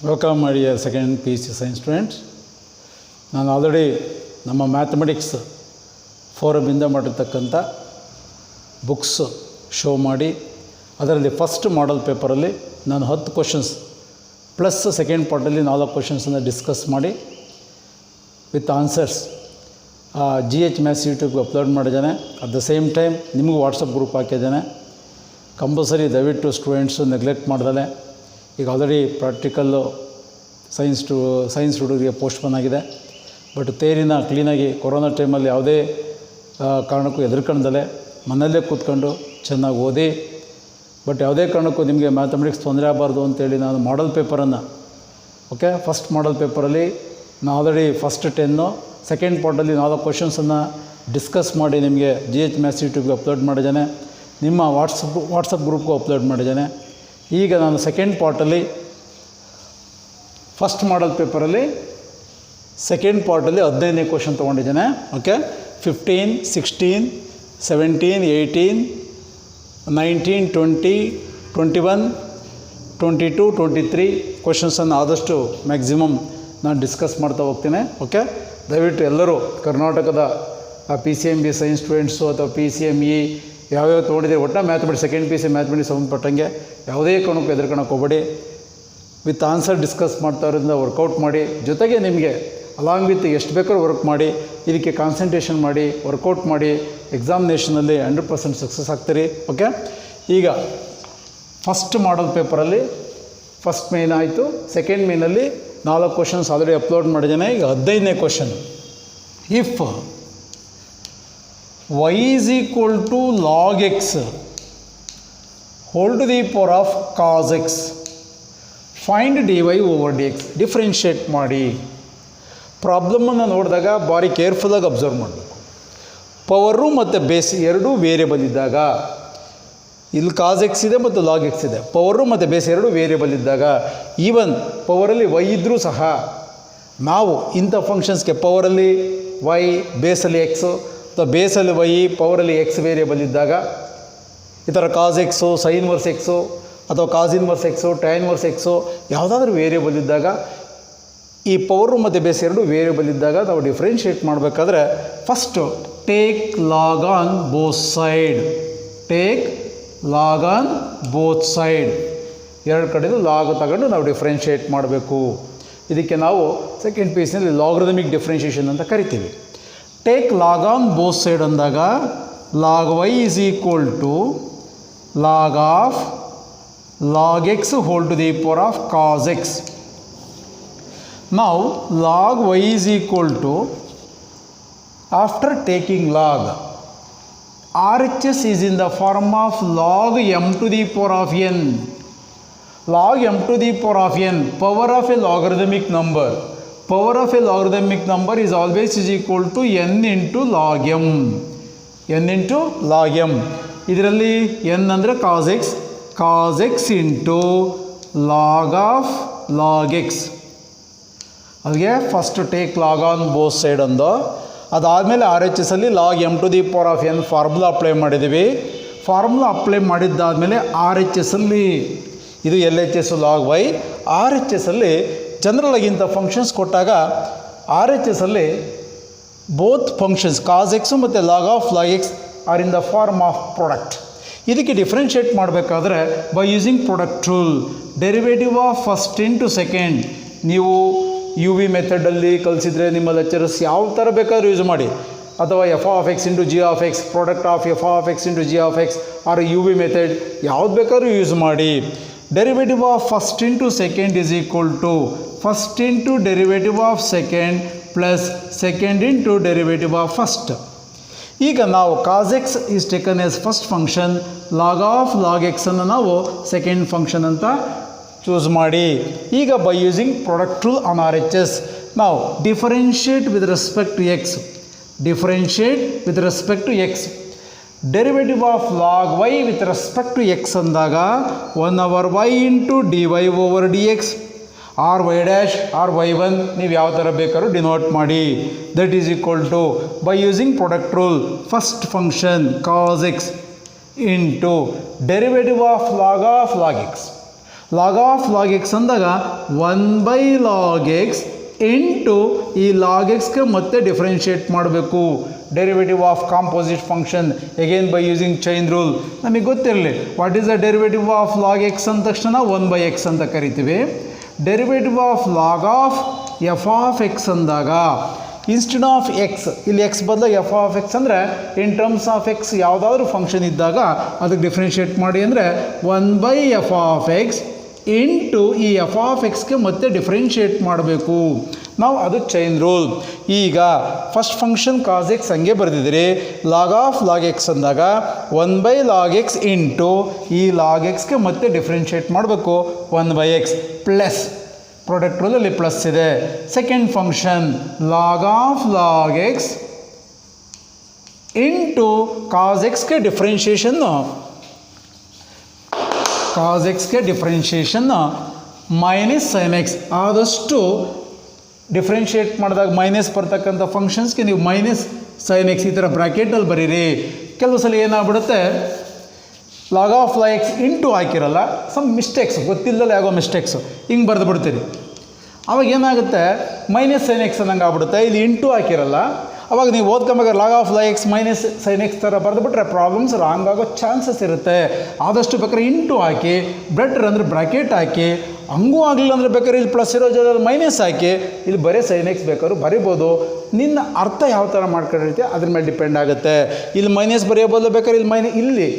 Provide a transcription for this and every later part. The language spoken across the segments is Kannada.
Welcome my dear second PUC science students. ನಾನು ಆಲ್ರೆಡಿ ನಮ್ಮ ಮ್ಯಾಥಮೆಟಿಕ್ಸ್ ಫೋರಮಿಂದ ಮಾಡಿರ್ತಕ್ಕಂಥ ಬುಕ್ಸ್ ಶೋ ಮಾಡಿ ಅದರಲ್ಲಿ ಫಸ್ಟ್ ಮಾಡಲ್ ಪೇಪರಲ್ಲಿ ನಾನು 10 ಕ್ವಶನ್ಸ್ ಪ್ಲಸ್ ಸೆಕೆಂಡ್ ಪಾರ್ಟಲ್ಲಿ 4 ಕ್ವಶನ್ಸನ್ನು ಡಿಸ್ಕಸ್ ಮಾಡಿ ವಿತ್ ಆನ್ಸರ್ಸ್ GH ಮ್ಯಾಥ್ಸ್ ಯೂಟ್ಯೂಬ್ಗೆ ಅಪ್ಲೋಡ್ ಮಾಡಿದ್ದೇನೆ. ಅಟ್ ದ ಸೇಮ್ ಟೈಮ್ ನಿಮಗೂ ವಾಟ್ಸಪ್ ಗ್ರೂಪ್ ಹಾಕಿದ್ದೇನೆ. ಕಂಪಲ್ಸರಿ ದಯವಿಟ್ಟು ಸ್ಟೂಡೆಂಟ್ಸು ನೆಗ್ಲೆಕ್ಟ್ ಮಾಡ್ದಲೆ. ಈಗ ಆಲ್ರೆಡಿ ಪ್ರಾಕ್ಟಿಕಲ್ಲು ಸೈನ್ಸ್ ಹುಡುಗರಿಗೆ ಪೋಸ್ಟ್ಪೋನ್ ಆಗಿದೆ. ಬಟ್ ತೇರಿನ ಕ್ಲೀನಾಗಿ ಕೊರೋನಾ ಟೈಮಲ್ಲಿ ಯಾವುದೇ ಕಾರಣಕ್ಕೂ ಹೆದರ್ಕೊಂಡಲೆ ಮನೆಯಲ್ಲೇ ಕೂತ್ಕೊಂಡು ಚೆನ್ನಾಗಿ ಓದಿ. ಬಟ್ ಯಾವುದೇ ಕಾರಣಕ್ಕೂ ನಿಮಗೆ ಮ್ಯಾಥಮೆಟಿಕ್ಸ್ ತೊಂದರೆ ಆಗಬಾರ್ದು ಅಂತೇಳಿ ನಾನು ಮಾಡಲ್ ಪೇಪರನ್ನು ಫಸ್ಟ್ ಮಾಡಲ್ ಪೇಪರಲ್ಲಿ ನಾನು ಆಲ್ರೆಡಿ ಫಸ್ಟ್ 10 ಸೆಕೆಂಡ್ ಪಾರ್ಟಲ್ಲಿ 4 ಕ್ವಶನ್ಸನ್ನು ಡಿಸ್ಕಸ್ ಮಾಡಿ ನಿಮಗೆ GH ಮ್ಯಾಥ್ಸ್ ಯೂಟ್ಯೂಬ್ಗೆ ಅಪ್ಲೋಡ್ ಮಾಡಿದ್ದೇನೆ. ನಿಮ್ಮ ವಾಟ್ಸಪ್ ಗ್ರೂಪ್ಗೂ ಅಪ್ಲೋಡ್ ಮಾಡಿದ್ದೇನೆ. ಈಗ ನಾನು ಸೆಕೆಂಡ್ ಪಾರ್ಟಲ್ಲಿ ಫಸ್ಟ್ ಮಾಡಲ್ ಪೇಪರಲ್ಲಿ ಸೆಕೆಂಡ್ ಪಾರ್ಟಲ್ಲಿ 15ನೇ ಕ್ವಶನ್ ತೊಗೊಂಡಿದ್ದೇನೆ. 15, 16, 17, 18, 19, 20, 21, 22, 23 ಕ್ವಶನ್ಸನ್ನು ಆದಷ್ಟು ಮ್ಯಾಕ್ಸಿಮಮ್ ನಾನು ಡಿಸ್ಕಸ್ ಮಾಡ್ತಾ ಹೋಗ್ತೇನೆ. ದಯವಿಟ್ಟು ಎಲ್ಲರೂ ಕರ್ನಾಟಕದ PCMB ಸೈನ್ಸ್ ಸ್ಟೂಡೆಂಟ್ಸು ಅಥವಾ PCME ಯಾವ್ಯಾವ ತೊಗೊಂಡಿದ್ದೀರಿ ಒಟ್ಟು ಮ್ಯಾಥಮೆಟಿಕ್ಸ್ ಸೆಕೆಂಡ್ PUC ಮ್ಯಾಥಮೆಟಿಕ್ಸ್ ಸಂಬಂಧಪಟ್ಟಂಗೆ ಯಾವುದೇ ಕಾರಣಕ್ಕೂ ಹೆದರ್ಕೊಳಕ್ಕೆ ಹೋಗಬೇಡಿ. ವಿತ್ ಆನ್ಸರ್ ಡಿಸ್ಕಸ್ ಮಾಡ್ತಾ ಇರೋದ್ರಿಂದ ವರ್ಕೌಟ್ ಮಾಡಿ, ಜೊತೆಗೆ ನಿಮಗೆ ಅಲಾಂಗ್ ವಿತ್ ಎಷ್ಟು ಬೇಕಾದ್ರೂ ವರ್ಕ್ ಮಾಡಿ, ಇದಕ್ಕೆ ಕಾನ್ಸಂಟ್ರೇಷನ್ ಮಾಡಿ, ವರ್ಕೌಟ್ ಮಾಡಿ, ಎಕ್ಸಾಮಿನೇಷನಲ್ಲಿ 100% ಸಕ್ಸಸ್ ಆಗ್ತೀರಿ. ಈಗ ಫಸ್ಟ್ ಮಾಡಲ್ ಪೇಪರಲ್ಲಿ ಫಸ್ಟ್ ಮೇನ್ ಆಯಿತು. ಸೆಕೆಂಡ್ ಮೇನಲ್ಲಿ 4 ಕ್ವಶನ್ಸ್ ಆಲ್ರೆಡಿ ಅಪ್ಲೋಡ್ ಮಾಡಿದ್ದೇನೆ. ಈಗ 15ನೇ question. If y is equal to log x whole to the power of cos x, find dy over dx. Differentiate ಮಾಡಿ. ಪ್ರಾಬ್ಲಮನ್ನು ನೋಡಿದಾಗ ಭಾರಿ ಕೇರ್ಫುಲ್ಲಾಗಿ ಅಬ್ಸರ್ವ್ ಮಾಡಬೇಕು. ಪವರು ಮತ್ತು ಬೇಸ್ ಎರಡೂ ವೇರಿಯಬಲ್ ಇದ್ದಾಗ, ಇಲ್ಲಿ ಕಾಸ್ ಎಕ್ಸ್ ಇದೆ ಮತ್ತು ಲಾಗ್ ಎಕ್ಸ್ ಇದೆ, ಪವರು ಮತ್ತು ಬೇಸ್ ಎರಡೂ ವೇರಿಯಬಲ್ ಇದ್ದಾಗ, ಈವನ್ ಪವರಲ್ಲಿ y ಇದ್ದರೂ ಸಹ ನಾವು ಇಂಥ ಫಂಕ್ಷನ್ಸ್ಗೆ ಪವರಲ್ಲಿ y ಬೇಸಲ್ಲಿ ಎಕ್ಸು ಅಥವಾ ಬೇಸಲ್ಲಿ y ಪವರಲ್ಲಿ ಎಕ್ಸ್ ವೇರಿಯಬಲ್ ಇದ್ದಾಗ, ಈ ಥರ cos x, sine inverse x ಅಥವಾ cos inverse x, tan inverse x ಯಾವುದಾದ್ರೂ ವೇರಿಯಬಲ್ ಇದ್ದಾಗ, ಈ ಪವರು ಮತ್ತು ಬೇಸ್ ಎರಡು ವೇರಿಯಬಲ್ ಇದ್ದಾಗ ನಾವು ಡಿಫ್ರೆನ್ಷಿಯೇಟ್ ಮಾಡಬೇಕಾದ್ರೆ first take log on both side. Take log on both side, ಎರಡು ಕಡೆದು ಲಾಗ್ ತಗೊಂಡು ನಾವು ಡಿಫ್ರೆನ್ಷಿಯೇಟ್ ಮಾಡಬೇಕು. ಇದಕ್ಕೆ ನಾವು ಸೆಕೆಂಡ್ PUCನಲ್ಲಿ ಲಾಗರಿಥಮಿಕ್ ಡಿಫ್ರೆನ್ಷಿಯೇಷನ್ ಅಂತ ಕರಿತೀವಿ. Take log on both side ಅಂದಾಗ log y is equal to log of log x whole to the power of cos x. Now log y is equal to, after taking log, RHS is in the form of log m to the power of n. Log m to the power of n, power of a logarithmic number. Power of a logarithmic number is always is equal to n into log m. n into log m. ಇದರಲ್ಲಿ n ಅಂದರೆ cos x into log of log x. ಅಲ್ಲಿಗೆ first take log on both side ಅಂದು, ಅದಾದಮೇಲೆ RHS ಅಲ್ಲಿ log m to the power of n formula apply ಮಾಡಿದ್ದೀವಿ. ಫಾರ್ಮುಲಾ ಅಪ್ಲೈ ಮಾಡಿದ್ದಾದಮೇಲೆ RHS ಅಲ್ಲಿ ಇದು LHS ಲಾಗ್ y, RHS ಅಲ್ಲಿ ಜನರಲಾಗಿ ಇಂಥ ಫಂಕ್ಷನ್ಸ್ ಕೊಟ್ಟಾಗ RHS ಅಲ್ಲಿ ಬೋತ್ ಫಂಕ್ಷನ್ಸ್ ಕಾಸ್ ಎಕ್ಸು ಮತ್ತು log of log x or in the form of product. ಇದಕ್ಕೆ ಡಿಫ್ರೆನ್ಷಿಯೇಟ್ ಮಾಡಬೇಕಾದ್ರೆ by using product rule, derivative of first into second. ನೀವು UV ಮೆಥಡಲ್ಲಿ ಕಲಿಸಿದರೆ ನಿಮ್ಮ ಲೆಕ್ಚರರ್ಸ್ ಯಾವ ಥರ ಬೇಕಾದರೂ ಯೂಸ್ ಮಾಡಿ, ಅಥವಾ f(x) into g(x), product of f(x) into g(x) or UV method ಯಾವ್ದು ಬೇಕಾದ್ರೂ ಯೂಸ್ ಮಾಡಿ. Derivative of first into second is equal to first into derivative of second plus second into derivative of first. ಈಗ ನಾವು cos x is taken as first function, log of log ಎಕ್ಸನ್ನು ನಾವು ಸೆಕೆಂಡ್ ಫಂಕ್ಷನ್ ಅಂತ ಚೂಸ್ ಮಾಡಿ. ಈಗ by using product rule on RHS ನಾವು differentiate with respect to x. Differentiate with respect to x. Derivative of log y with respect to x ಅಂದಾಗ 1/y into dy over dx, or y dash or y1 ನೀವು ಯಾವ ಥರ ಬೇಕಾದ್ರೂ ಡಿನೋಟ್ ಮಾಡಿ. That is equal to by using product rule first function cos x into derivative of log x. Log of log x ಅಂದಾಗ 1/log x ಇಂಟು ಈ ಲಾಗ್ ಎಕ್ಸ್ಗೆ ಮತ್ತೆ ಡಿಫ್ರೆನ್ಷಿಯೇಟ್ ಮಾಡಬೇಕು. Derivative of composite function again by using chain rule. ನಮಗೆ ಗೊತ್ತಿರಲಿ what is the derivative of log x ಅಂದ ತಕ್ಷಣ 1/x ಅಂತ ಕರಿತೀವಿ. Derivative of log of f of x ಅಂದಾಗ ಇನ್ಸ್ಟೆಡ್ ಆಫ್ ಎಕ್ಸ್ ಇಲ್ಲಿ ಎಕ್ಸ್ ಬದಲಾಗಿ ಎಫ್ ಆಫ್ ಎಕ್ಸ್ ಅಂದರೆ ಇನ್ ಟರ್ಮ್ಸ್ ಆಫ್ ಎಕ್ಸ್ ಯಾವುದಾದ್ರೂ ಫಂಕ್ಷನ್ ಇದ್ದಾಗ ಅದಕ್ಕೆ ಡಿಫ್ರೆನ್ಷಿಯೇಟ್ ಮಾಡಿ ಅಂದರೆ 1/f ಆಫ್ ಎಕ್ಸ್ ಇಂಟು ಈ ಎಫ್ ಆಫ್ ಎಕ್ಸ್ಗೆ ಮತ್ತೆ ಡಿಫ್ರೆನ್ಷಿಯೇಟ್ ಮಾಡಬೇಕು ನಾವು, ಅದು ಚೈನ್ ರೂಲ್. ಈಗ ಫಸ್ಟ್ ಫಂಕ್ಷನ್ ಕಾಸ್ ಎಕ್ಸ್ ಹಂಗೆ ಬರೆದಿದ್ದೀರಿ. ಲಾಗ್ ಆಫ್ ಲಾಗ್ ಎಕ್ಸ್ ಅಂದಾಗ 1/log x ಇಂಟು ಈ ಲಾಗ್ ಎಕ್ಸ್ಗೆ ಮತ್ತೆ ಡಿಫ್ರೆನ್ಷಿಯೇಟ್ ಮಾಡಬೇಕು 1/x ಪ್ಲಸ್ ಪ್ರಾಡಕ್ಟ್ ರೂಲಲ್ಲಿ ಪ್ಲಸ್ ಇದೆ. Second function log of log x into cos ಎಕ್ಸ್ಗೆ ಡಿಫ್ರೆನ್ಷಿಯೇಷನ್ನು ಮೈನಸ್ ಸೈನ್ ಎಕ್ಸ್. ಆದಷ್ಟು ಡಿಫ್ರೆನ್ಷಿಯೇಟ್ ಮಾಡಿದಾಗ ಮೈನಸ್ ಬರ್ತಕ್ಕಂಥ ಫಂಕ್ಷನ್ಸ್ಗೆ ನೀವು ಮೈನಸ್ ಸೈನ್ ಎಕ್ಸ್ ಈ ಥರ ಬ್ರ್ಯಾಕೆಟಲ್ಲಿ ಬರೀರಿ. ಕೆಲವು ಸಲ ಏನಾಗ್ಬಿಡುತ್ತೆ log of log x into ಹಾಕಿರಲ್ಲ, ಸಮ್ ಮಿಸ್ಟೇಕ್ಸ್ ಗೊತ್ತಿಲ್ಲದಲ್ಲ ಆಗೋ ಮಿಸ್ಟೇಕ್ಸು ಹಿಂಗೆ ಬರೆದು ಬಿಡ್ತೀರಿ. ಅವಾಗ ಏನಾಗುತ್ತೆ ಮೈನಸ್ ಸೈನ್ ಎಕ್ಸ್ ಅನ್ನಂಗೆ ಆಗ್ಬಿಡುತ್ತೆ. ಇಲ್ಲಿ ಇಂಟು ಹಾಕಿರಲ್ಲ, ಅವಾಗ ನೀವು ಓದ್ಕೊಂಬಾಗ log of log x minus sine x ಥರ ಬರೆದುಬಿಟ್ರೆ ಪ್ರಾಬ್ಲಮ್ಸ್ ರಾಂಗ್ ಆಗೋ ಚಾನ್ಸಸ್ ಇರುತ್ತೆ. ಆದಷ್ಟು ಬೇಕಾದ್ರೆ ಇಂಟು ಹಾಕಿ, ಬೆಟ್ರ್ ಅಂದರೆ ಬ್ರ್ಯಾಕೆಟ್ ಹಾಕಿ, ಹಂಗೂ ಆಗಲಿಲ್ಲ ಅಂದರೆ ಬೇಕಾದ್ರೆ ಇಲ್ಲಿ ಪ್ಲಸ್ ಇರೋ ಜಾಗದಲ್ಲಿ ಮೈನಸ್ ಹಾಕಿ, ಇಲ್ಲಿ ಬರೀ ಸೈನ್ ಎಕ್ಸ್ ಬೇಕಾದ್ರೂ ಬರಿಬೋದು. ನಿನ್ನ ಅರ್ಥ ಯಾವ ಥರ ಮಾಡ್ಕೊಂಡಿರ್ತೀಯ ಅದ್ರ ಮೇಲೆ ಡಿಪೆಂಡ್ ಆಗುತ್ತೆ. ಇಲ್ಲಿ ಮೈನಸ್ ಬರೆಯಬೋದು, ಬೇಕಾದ್ರೆ ಇಲ್ಲಿ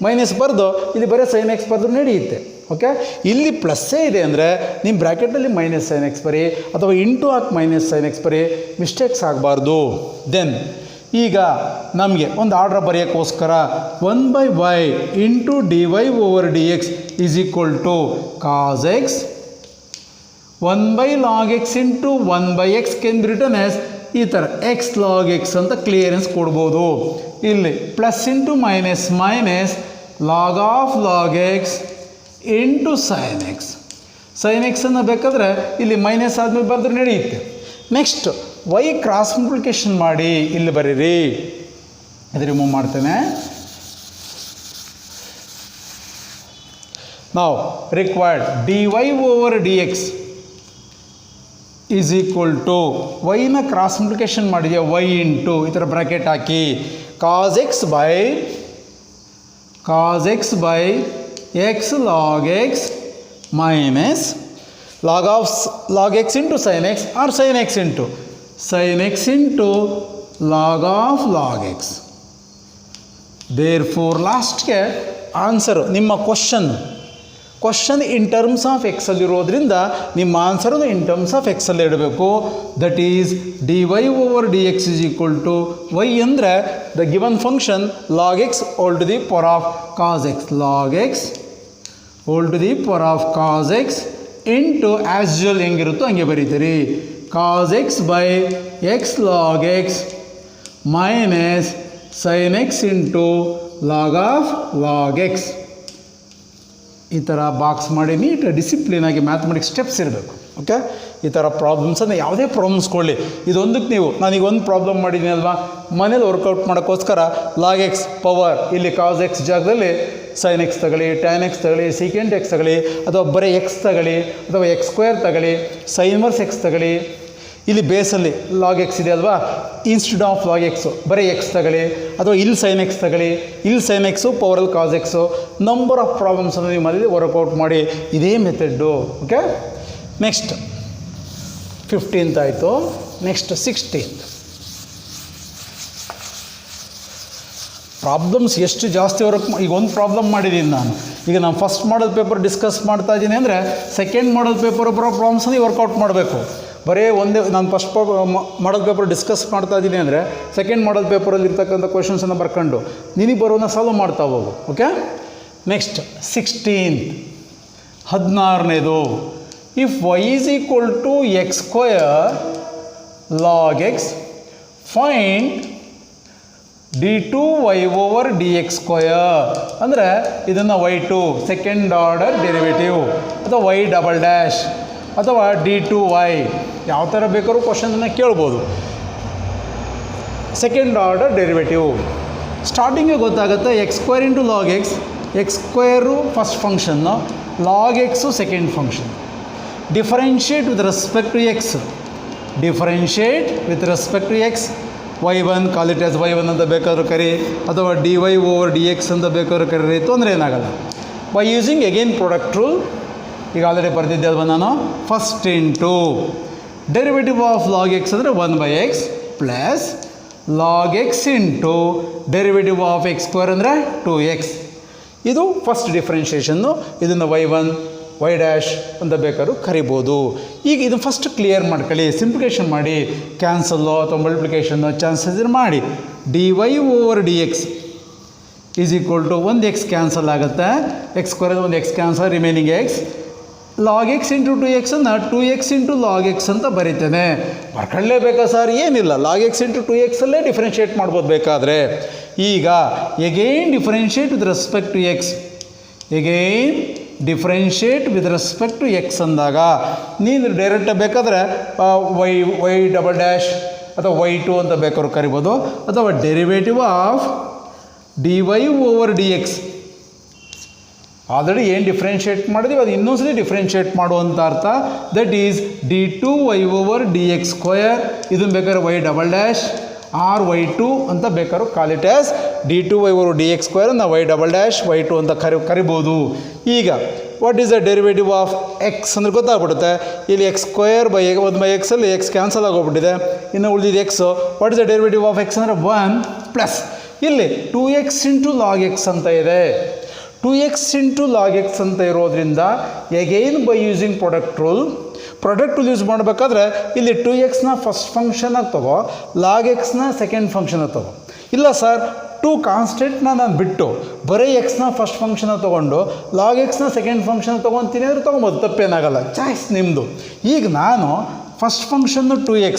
ಮೈನಸ್ ಬರೆದು ಇಲ್ಲಿ ಬರೀ ಸೈನ್ ಎಕ್ಸ್ ಬರೆದು ನಡೆಯುತ್ತೆ. ಓಕೆ, ಇಲ್ಲಿ ಪ್ಲಸ್ಸೇ ಇದೆ ಅಂದರೆ ನಿಮ್ಮ ಬ್ರ್ಯಾಕೆಟಲ್ಲಿ ಮೈನಸ್ ಸೈನ್ ಎಕ್ಸ್ ಬರಿ ಅಥವಾ ಇಂಟು ಹಾಕಿ ಮೈನಸ್ ಸೈನ್ ಎಕ್ಸ್ ಬರಿ, ಮಿಸ್ಟೇಕ್ಸ್ ಆಗಬಾರ್ದು. ದೆನ್ ಈಗ ನಮಗೆ ಒಂದು ಆರ್ಡ್ರ್ ಬರೆಯೋಕ್ಕೋಸ್ಕರ 1/y ಇಂಟು dy/dx is equal to cos x 1/log x into 1/x can be written as ಈ ಥರ ಎಕ್ಸ್ ಲಾಗ್ ಎಕ್ಸ್ ಅಂತ ಕ್ಲಿಯರೆನ್ಸ್ ಕೊಡ್ಬೋದು. ಇಲ್ಲಿ plus into minus minus log of log x into sine x. Sine ಎಕ್ಸನ್ನು ಬೇಕಾದರೆ ಇಲ್ಲಿ ಮೈನಸ್ ಆದಮೇಲೆ ಬರೆದ್ರೆ ನಡೆಯುತ್ತೆ. ನೆಕ್ಸ್ಟ್ ವೈ ಕ್ರಾಸ್ ಮಲ್ಟಿಪ್ಲಿಕೇಶನ್ ಮಾಡಿ ಇಲ್ಲಿ ಬರೀರಿ. ಇದು ರಿಮೂವ್ ಮಾಡ್ತೇನೆ. ನಾವು required dy/dx is equal to ವೈನ ಕ್ರಾಸ್ ಮಲ್ಟಿಪ್ಲಿಕೇಶನ್ ಮಾಡಿದೆಯಾ ವೈ ಇಂಟು ಈ ಥರ ಬ್ರ್ಯಾಕೆಟ್ ಹಾಕಿ cos x by x log x minus log x into sine x or sine x into log of log x. Therefore ಲಾಸ್ಟ್ಗೆ ಆನ್ಸರು ನಿಮ್ಮ ಕ್ವಶನ್ ಇನ್ ಟರ್ಮ್ಸ್ ಆಫ್ ಎಕ್ಸಲ್ಲಿರೋದ್ರಿಂದ ನಿಮ್ಮ ಆನ್ಸರನ್ನು ಇನ್ ಟರ್ಮ್ಸ್ ಆಫ್ ಎಕ್ಸಲ್ಲಿ ಇಡಬೇಕು. That is dy/dx is equal to y ಅಂದರೆ the given function log x whole to the power of cos x, log x whole to the power of cos x into as usual ಹೆಂಗಿರುತ್ತೋ ಹಂಗೆ ಬರೀತೀರಿ. Cos x by x log x minus sine x into log of log x. ಈ ಥರ ಬಾಕ್ಸ್ ಮಾಡಿ ನೀಟ್ ಡಿಸಿಪ್ಲಿನಾಗಿ ಮ್ಯಾಥಮೆಟಿಕ್ಸ್ ಸ್ಟೆಪ್ಸ್ ಇರಬೇಕು. ಓಕೆ, ಈ ಥರ ಪ್ರಾಬ್ಲಮ್ಸನ್ನು ಯಾವುದೇ ಪ್ರಾಬ್ಲಮ್ಸ್ ಕೊಡಲಿ, ಇದೊಂದಕ್ಕೆ ನೀವು ನಾನೀಗ ಒಂದು ಪ್ರಾಬ್ಲಮ್ ಮಾಡಿದ್ದೀನಿ ಅಲ್ವಾ, ಮನೇಲಿ ವರ್ಕೌಟ್ ಮಾಡೋಕ್ಕೋಸ್ಕರ ಲಾಗ್ ಎಕ್ಸ್ ಪವರ್ ಇಲ್ಲಿ ಕಾಸ್ ಎಕ್ಸ್ ಜಾಗದಲ್ಲಿ ಸೈನ್ ಎಕ್ಸ್ ತಗೊಳ್ಳಿ, ಟ್ಯಾನ್ ಎಕ್ಸ್ ತಗೊಳ್ಳಿ, ಸೀಕೆಂಟ್ ಎಕ್ಸ್ ತಗೊಳ್ಳಿ, ಅಥವಾ ಬರೀ ಎಕ್ಸ್ ತಗೊಳ್ಳಿ, ಅಥವಾ ಎಕ್ಸ್ ಸ್ಕ್ವೇರ್ ತಗೊಳ್ಳಿ, ಸೈನ್ ವರ್ಸ್ ಎಕ್ಸ್ ತಗೊಳ್ಳಿ. ಇಲ್ಲಿ ಬೇಸಲ್ಲಿ ಲಾಗ್ ಎಕ್ಸ್ ಇದೆ ಅಲ್ವಾ, ಇನ್ಸ್ಟೆಡ್ ಆಫ್ ಲಾಗ್ ಎಕ್ಸು ಬರೀ ಎಕ್ಸ್ ತಗೊಳ್ಳಿ, ಅಥವಾ ಇಲ್ಲಿ ಸೈನ್ ಎಕ್ಸ್ ತಗೊಳ್ಳಿ, ಇಲ್ಲಿ ಸೈನ್ ಎಕ್ಸು ಪವರಲ್ಲಿ ಕಾಸ್ ಎಕ್ಸು. ನಂಬರ್ ಆಫ್ ಪ್ರಾಬ್ಲಮ್ಸನ್ನು ನೀವು ಮನೇಲಿ ವರ್ಕೌಟ್ ಮಾಡಿ, ಇದೇ ಮೆಥಡ್ಡು. ಓಕೆ, ನೆಕ್ಸ್ಟ್ 15th ಆಯಿತು. Next 16th. ಪ್ರಾಬ್ಲಮ್ಸ್ ಎಷ್ಟು ಜಾಸ್ತಿ ಈಗ ಒಂದು ಪ್ರಾಬ್ಲಮ್ ಮಾಡಿದ್ದೀನಿ ನಾನು. ಈಗ ನಾನು ಫಸ್ಟ್ ಮಾಡಲ್ ಪೇಪರ್ ಡಿಸ್ಕಸ್ ಮಾಡ್ತಾ ಇದ್ದೀನಿ ಅಂದರೆ ಸೆಕೆಂಡ್ ಮಾಡಲ್ ಪೇಪರ್ ಬರೋ ಪ್ರಾಬ್ಲಮ್ಸನ್ನು ವರ್ಕೌಟ್ ಮಾಡಬೇಕು. ಬರೀ ಒಂದೇ ನಾನು ಫಸ್ಟ್ ಮಾಡಲ್ ಪೇಪರ್ ಡಿಸ್ಕಸ್ ಮಾಡ್ತಾ ಇದ್ದೀನಿ ಅಂದರೆ ಸೆಕೆಂಡ್ ಮಾಡಲ್ ಪೇಪರಲ್ಲಿ ಇರ್ತಕ್ಕಂಥ ಕ್ವೆಶನ್ಸನ್ನು ಬರ್ಕೊಂಡು ನಿನಗೆ ಬರೋನ ಸಾಲ್ವ್ ಮಾಡ್ತಾ ಹೋಗು. ಓಕೆ, ನೆಕ್ಸ್ಟ್ 16th 16ನೇದು. If y is equal to x square log x find d2y/dx square ಅಂದರೆ ಇದನ್ನು y2 ಸೆಕೆಂಡ್ ಆರ್ಡರ್ ಡೆರಿವೇಟಿವ್ ಅಥವಾ y ಡಬಲ್ ಡ್ಯಾಶ್ ಅಥವಾ d2y ಯಾವ ಥರ ಬೇಕಾದ್ರೂ ಕ್ವಶನನ್ನು ಕೇಳ್ಬೋದು. ಸೆಕೆಂಡ್ ಆರ್ಡರ್ ಡೆರಿವೇಟಿವ್ ಸ್ಟಾರ್ಟಿಂಗೇ ಗೊತ್ತಾಗುತ್ತೆ. X square into log x x square first function, log x second function. Differentiate with respect to x, differentiate with respect to x. y1 call it as y1 ಅಂತ ಬೇಕಾದ್ರೂ ಕರಿ, ಅಥವಾ dy ಓವರ್ dx ಅಂತ ಬೇಕಾದ್ರೂ ಕರೀರಿ, ತೊಂದರೆ ಏನಾಗಲ್ಲ. By using again product rule, ಈಗ ಆಲ್ರೆಡಿ ಬರೆದಿದ್ದೆ ಅಲ್ವ ನಾನು, first into derivative of log X ಅಂದರೆ 1/x plus log x into derivative of x square ಅಂದರೆ 2x. ಇದು ಫಸ್ಟ್ ಡಿಫ್ರೆನ್ಷಿಯೇಷನ್ನು. ಇದನ್ನು y1 y ಡ್ಯಾಶ್ ಅಂತ ಬೇಕಾದ್ರೂ ಕರಿಬೋದು. ಈಗ ಇದು ಫಸ್ಟ್ ಕ್ಲಿಯರ್ ಮಾಡ್ಕೊಳ್ಳಿ, ಸಿಂಪ್ಲಿಫಿಕೇಷನ್ ಮಾಡಿ, ಕ್ಯಾನ್ಸಲ್ಲು ಅಥವಾ ಮಲ್ಟಿಪ್ಲಿಕೇಷನ್ನು ಚಾನ್ಸಸ್ ಮಾಡಿ. dy over dx is equal to 1x cancel ಆಗುತ್ತೆ, ಎಕ್ಸ್ ಸ್ಕ್ವೇರ್ ಒಂದು x cancel, remaining x. Log x into 2x ಅನ್ನು 2x ಇಂಟು ಲಾಗ್ ಎಕ್ಸ್ ಅಂತ ಬರೀತೇನೆ. ಬರ್ಕೊಳ್ಳೇಬೇಕಾ ಸರ್? ಏನಿಲ್ಲ, ಲಾಗ್ ಎಕ್ಸ್ ಇಂಟು 2x ಅಲ್ಲೇ ಡಿಫ್ರೆನ್ಷಿಯೇಟ್ ಮಾಡ್ಬೋದು ಬೇಕಾದರೆ. ಈಗ again differentiate with respect to x, again differentiate with respect to x ಅಂದಾಗ ನೀನು ಡೈರೆಕ್ಟ್ ಬೇಕಾದರೆ ವೈ ಡಬಲ್ ಡ್ಯಾಶ್ ಅಥವಾ y2 ಅಂತ ಬೇಕಾದ್ರೂ ಕರಿಬೋದು, ಅಥವಾ derivative of dy over dx. Already ಏನು ಡಿಫ್ರೆನ್ಷಿಯೇಟ್ ಮಾಡಿದೀವಿ ಅದು ಇನ್ನೊಂದ್ಸಲಿ ಡಿಫ್ರೆನ್ಷಿಯೇಟ್ ಮಾಡುವಂಥ ಅರ್ಥ. That is d2y over dx square. ಇದನ್ನು ಬೇಕಾದ್ರೆ y double dash or y2 ಅಂತ ಬೇಕಾದ್ರೂ call it as d2y over dx square ನಾವು y ಡಬಲ್ ಡ್ಯಾಶ್ y2 ಅಂತ ಕರಿಬೋದು. ಈಗ what is the derivative of x ಅಂದರೆ ಗೊತ್ತಾಗ್ಬಿಡುತ್ತೆ. ಇಲ್ಲಿ ಎಕ್ಸ್ ಸ್ಕ್ವೇರ್ ಬೈ 1/x ಅಲ್ಲಿ ಎಕ್ಸ್ ಕ್ಯಾನ್ಸಲ್ ಆಗೋಗ್ಬಿಟ್ಟಿದೆ, ಇನ್ನು ಉಳಿದಿದ್ದು x. What is the derivative of x ಅಂದರೆ 1 ಪ್ಲಸ್ ಇಲ್ಲಿ 2x ಇಂಟು ಲಾಗ್ ಎಕ್ಸ್ ಅಂತ ಇದೆ. 2x ಇಂಟು ಲಾಗ್ ಎಕ್ಸ್ ಅಂತ ಇರೋದ್ರಿಂದ again by using product rule use ಮಾಡಬೇಕಾದ್ರೆ ಇಲ್ಲಿ 2xನ ಫಸ್ಟ್ ಫಂಕ್ಷನಾಗಿ ತಗೋ, ಲಾಗ್ ಎಕ್ಸ್ನ ಸೆಕೆಂಡ್ ಫಂಕ್ಷನಾಗಿ ತಗೋ. ಇಲ್ಲ ಸರ್, 2 ಕಾನ್ಸ್ಟೆಂಟ್ನ ನಾನು ಬಿಟ್ಟು ಬರೀ ಎಕ್ಸ್ನ ಫಸ್ಟ್ ಫಂಕ್ಷನ ತೊಗೊಂಡು ಲಾಗ್ ಎಕ್ಸ್ನ ಸೆಕೆಂಡ್ ಫಂಕ್ಷನ್ ತೊಗೊತೀನಿ ಅಂದರೆ ತೊಗೊಬೋದು, ತಪ್ಪೇನಾಗಲ್ಲ, ಚಾಯ್ಸ್ ನಿಮ್ಮದು. ಈಗ ನಾನು first function 2x,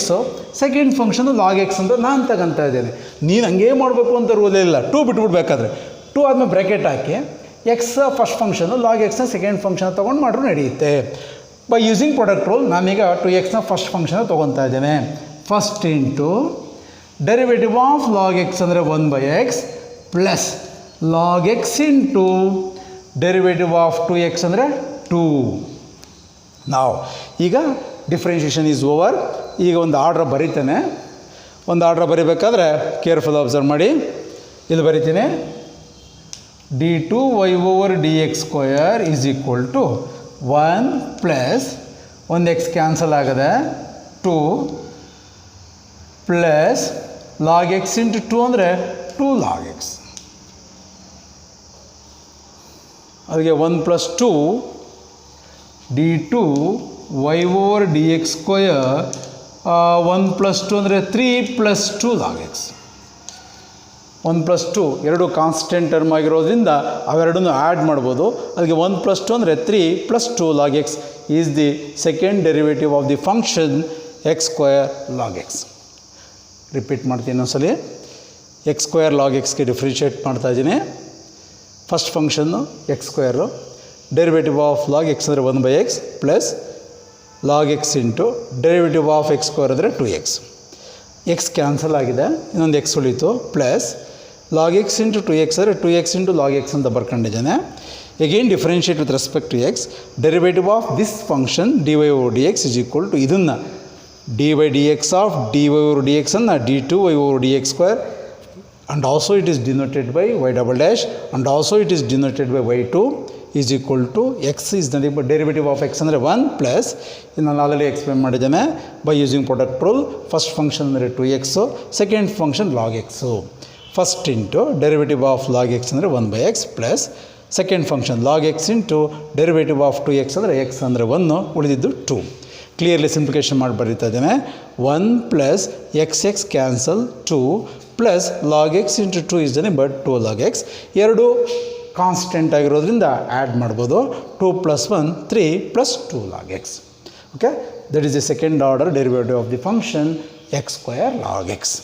second function log x ಅಂತ ನಾನು ತಗೊತಾ ಇದ್ದೇನೆ. ನೀನು ಹಂಗೇ ಮಾಡಬೇಕು ಅಂತ ರೂಲೇ ಇಲ್ಲ. 2 ಬಿಟ್ಬಿಡ್ಬೇಕಾದ್ರೆ 2 ಆದಮೇಲೆ ಬ್ರ್ಯಾಕೆಟ್ ಹಾಕಿ ಎಕ್ಸ್ ಫಸ್ಟ್ ಫಂಕ್ಷನ್ನು ಲಾಗ್ ಎಕ್ಸ್ನ ಸೆಕೆಂಡ್ ಫಂಕ್ಷನ್ ತೊಗೊಂಡು ಮಾಡ್ರೂ ನಡೆಯುತ್ತೆ. ಬೈ ಯೂಸಿಂಗ್ ಪ್ರಾಡಕ್ಟ್ ರೂಲ್ ನಾನೀಗ 2xನ ಫಸ್ಟ್ ಫಂಕ್ಷನ್ ತೊಗೊತಾ ಇದ್ದೇನೆ. First into derivative of log X ಅಂದರೆ 1/x plus log x into derivative of 2x ಅಂದರೆ 2. ನಾವು ಈಗ ಡಿಫ್ರೆನ್ಷಿಯೇಷನ್ ಈಸ್ ಓವರ್. ಈಗ ಒಂದು ಆರ್ಡ್ರ್ ಬರೀತೇನೆ. ಒಂದು ಆರ್ಡ್ರ್ ಬರೀಬೇಕಾದ್ರೆ ಕೇರ್ಫುಲ್ ಅಬ್ಸರ್ವ್ ಮಾಡಿ. ಇಲ್ಲಿ ಬರೀತೀನಿ d2y over dx square is equal to 1 plus ಒಂದು ಎಕ್ಸ್ ಕ್ಯಾನ್ಸಲ್ ಆಗದೆ 2 ಪ್ಲಸ್ ಲಾಗ್ ಎಕ್ಸ್ ಇಂಟು 2 ಅಂದರೆ 2 ಲಾಗ್ ಎಕ್ಸ್. ಅದಕ್ಕೆ 1 plus 2 d2y over dx square 1 plus 2 ಅಂದರೆ 3 ಪ್ಲಸ್ 2 ಲಾಗ್ ಎಕ್ಸ್. 1 ಪ್ಲಸ್ 2 ಎರಡು ಕಾನ್ಸ್ಟೆಂಟ್ ಟರ್ಮ್ ಆಗಿರೋದ್ರಿಂದ ಅವೆರಡನ್ನು ಆ್ಯಡ್ ಮಾಡ್ಬೋದು. ಅದಕ್ಕೆ 1 ಪ್ಲಸ್ 2 ಅಂದರೆ 3 plus 2 log X is the second derivative of the function X square log X. Repeat ಮಾಡ್ತೀನಿ ಇನ್ನೊಂದ್ಸಲಿ. ಎಕ್ಸ್ ಸ್ಕ್ವಯರ್ ಲಾಗ್ ಎಕ್ಸ್ಗೆ ಡಿಫ್ರೆನ್ಷಿಯೇಟ್ ಮಾಡ್ತಾ ಇದ್ದೀನಿ. First function X square, derivative of log X ಅಂದರೆ 1/x plus log x into derivative of x square ಅಂದರೆ 2x. ಎಕ್ಸ್ ಕ್ಯಾನ್ಸಲ್ ಆಗಿದೆ, ಇನ್ನೊಂದು ಎಕ್ಸ್ ಉಳಿತು, plus log x into 2x ಅಂದರೆ 2x ಇಂಟು ಲಾಗ್ ಎಕ್ಸ್ ಅಂತ ಬರ್ಕೊಂಡಿದ್ದೇನೆ. Again differentiate with respect to x. Derivative of this function dy over dx is equal to ಇದನ್ನು dy/dx of dy over dx ಅನ್ನು d2y over dx square and also it is denoted by y double dash and also it is denoted by y2 is equal to x is nothing but derivative of x ಅಂದರೆ 1 ಪ್ಲಸ್ ನಾನು ಆಲ್ರೆಡಿ ಎಕ್ಸ್ಪ್ಲೇನ್ ಮಾಡಿದ್ದೇನೆ by using product rule. First function ಅಂದರೆ 2x, second function log x. First into derivative of log X ಅಂದರೆ 1/x plus second function log x into derivative of 2x ಅಂದರೆ ಎಕ್ಸ್ ಅಂದರೆ 1, ಉಳಿದಿದ್ದು 2. ಕ್ಲಿಯರ್ಲಿ ಸಿಂಪ್ಲಿಫಿಕೇಷನ್ ಮಾಡಿ ಬರೀತಾ ಇದ್ದೇನೆ. 1 plus x cancel 2 plus log x into 2 is ದನಿ ಬಟ್ 2 ಲಾಗ್ ಎಕ್ಸ್. ಎರಡು ಕಾನ್ಸ್ಟೆಂಟ್ ಆಗಿರೋದ್ರಿಂದ ಆ್ಯಡ್ ಮಾಡ್ಬೋದು. 2 plus 1 3 plus 2 log X. Okay, that is the second order derivative of the function X square log X.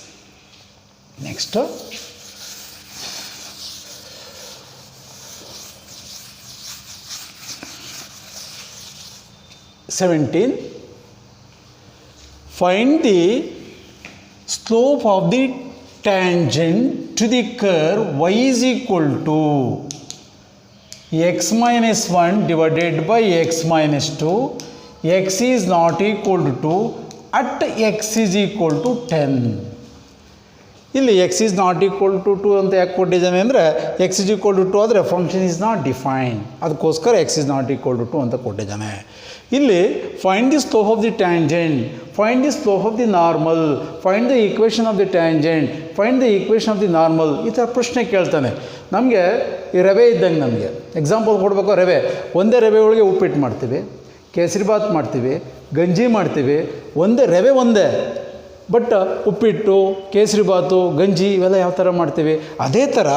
Next find the slope of the tangent to the curve y is equal to x minus 1 divided by x minus 2, x is not equal to 2 at x is equal to 10. ಇಲ್ಲಿ x is not equal to 2 ಅಂತ ಯಾಕೆ ಕೊಟ್ಟಿದ್ದಾನೆ ಅಂದರೆ x is equal to 2 ಆದರೆ ಫಂಕ್ಷನ್ is not defined, ಅದಕ್ಕೋಸ್ಕರ x is not equal to 2 ಅಂತ ಕೊಟ್ಟಿದ್ದಾನೆ. ಇಲ್ಲಿ find the slope of the tangent, find the slope of the normal, find the equation of the tangent, find the equation of the normal, ಈ ಥರ ಪ್ರಶ್ನೆ ಕೇಳ್ತಾನೆ. ನಮಗೆ ಈ ರವೆ ಇದ್ದಂಗೆ, ನಮಗೆ ಎಕ್ಸಾಂಪಲ್ ಕೊಡಬೇಕು. ರವೆ ಒಂದೇ ರವೆ ಒಳಗೆ ಉಪ್ಪಿಟ್ಟು ಮಾಡ್ತೀವಿ, ಕೇಸರಿಬಾತ್ ಮಾಡ್ತೀವಿ, ಗಂಜಿ ಮಾಡ್ತೀವಿ, ಒಂದೇ ರವೆ ಒಂದೇ. ಬಟ್ ಉಪ್ಪಿಟ್ಟು, ಕೇಸರಿಬಾತು, ಗಂಜಿ ಇವೆಲ್ಲ ಯಾವ ಥರ ಮಾಡ್ತೀವಿ. ಅದೇ ಥರ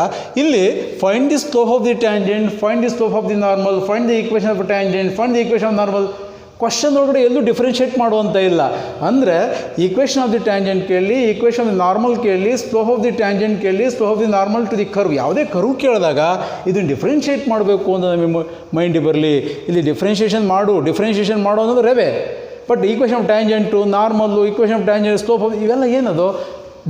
ಇಲ್ಲಿ find the slope of the tangent, find the slope of the normal, find the equation of tangent, find the equation of normal. Question ಒಳಗಡೆ ಎಲ್ಲೂ ಡಿಫ್ರೆನ್ಷಿಯೇಟ್ ಮಾಡುವಂಥ ಇಲ್ಲ. ಅಂದರೆ ಈಕ್ವೇಷನ್ ಆಫ್ ದಿ ಟ್ಯಾಂಜೆಂಟ್ ಕೇಳಿ, ಈಕ್ವೇಷನ್ ಆಫ್ ದಿ ನಾರ್ಮಲ್ ಕೇಳಿ, ಸ್ಲೋಪ್ ಆಫ್ ದಿ ಟ್ಯಾಂಜೆಂಟ್ ಕೇಳಿ, slope of the normal to the curve, ಯಾವುದೇ ಕರ್ವ್ ಕೇಳಿದಾಗ ಇದನ್ನು ಡಿಫ್ರೆನ್ಷಿಯೇಟ್ ಮಾಡಬೇಕು ಅಂತ ನಮಗೆ ಮೈಂಡಿಗೆ ಬರಲಿ. ಇಲ್ಲಿ ಡಿಫ್ರೆನ್ಷಿಯೇಷನ್ ಮಾಡು ಅನ್ನೋದು ರವೆ. But equation of tangent, normal, equation of tangent, slope of ಇವೆಲ್ಲ ಏನದು